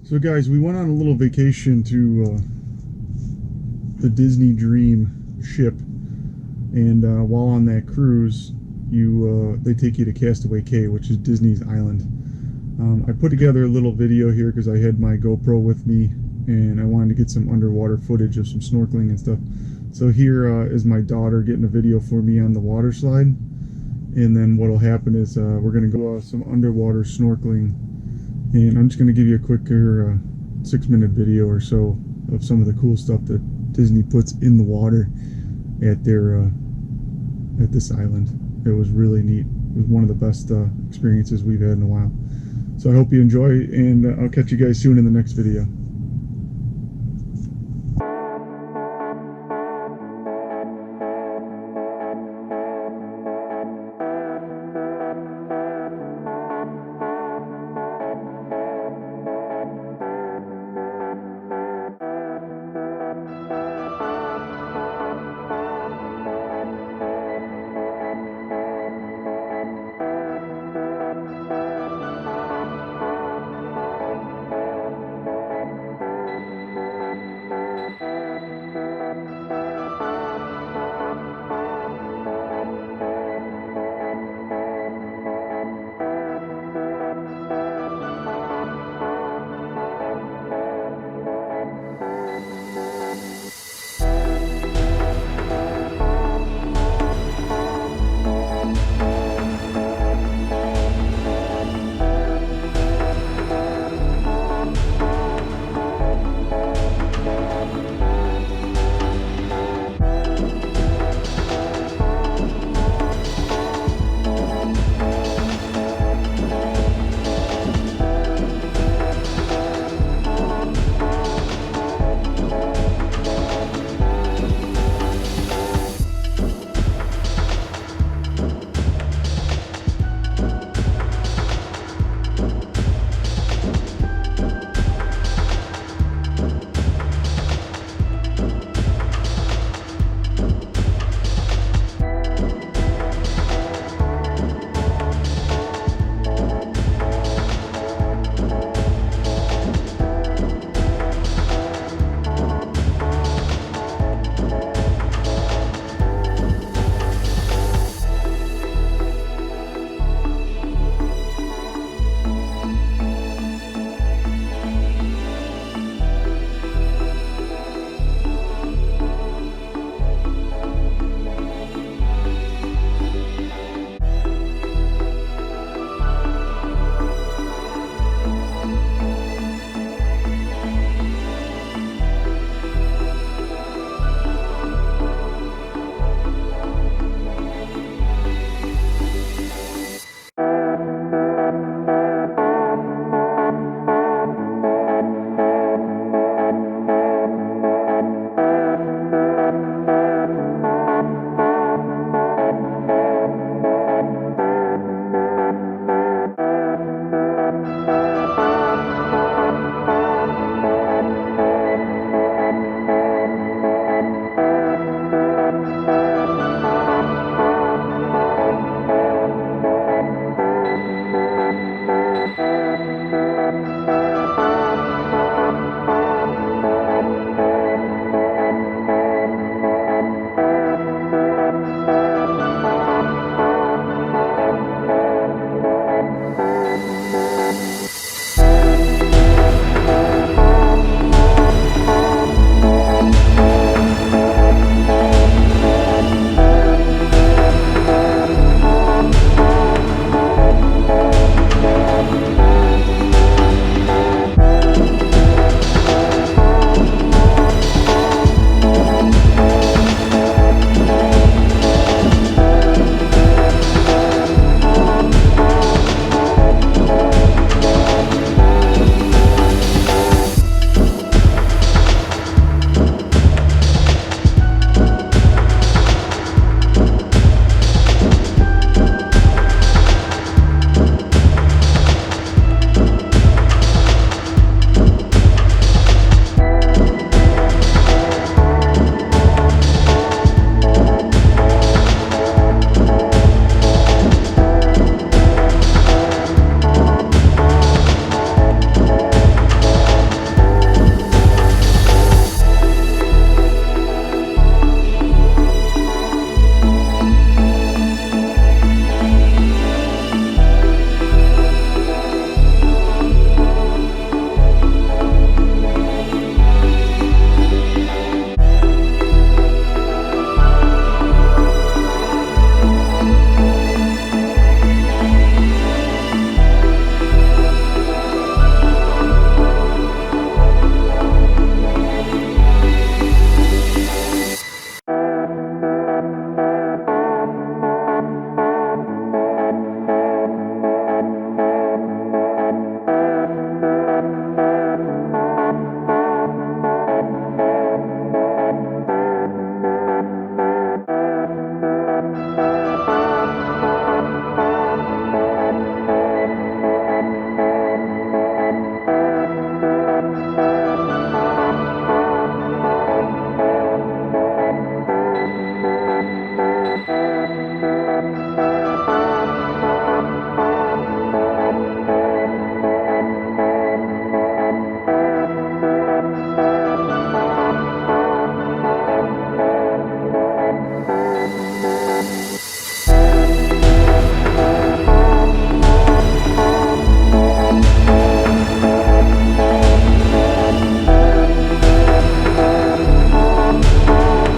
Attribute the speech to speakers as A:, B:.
A: So guys, we went on a little vacation to the Disney Dream ship, and while on that cruise, they take you to Castaway Cay, which is Disney's island. I put together a little video here because I had my GoPro with me, and I wanted to get some underwater footage of some snorkeling and stuff. So here is my daughter getting a video for me on the water slide, and then what will happen is we're going to go some underwater snorkeling. And I'm just going to give you a quicker 6-minute video or so of some of the cool stuff that Disney puts in the water at this island. It was really neat. It was one of the best experiences we've had in a while. So I hope you enjoy, and I'll catch you guys soon in the next video.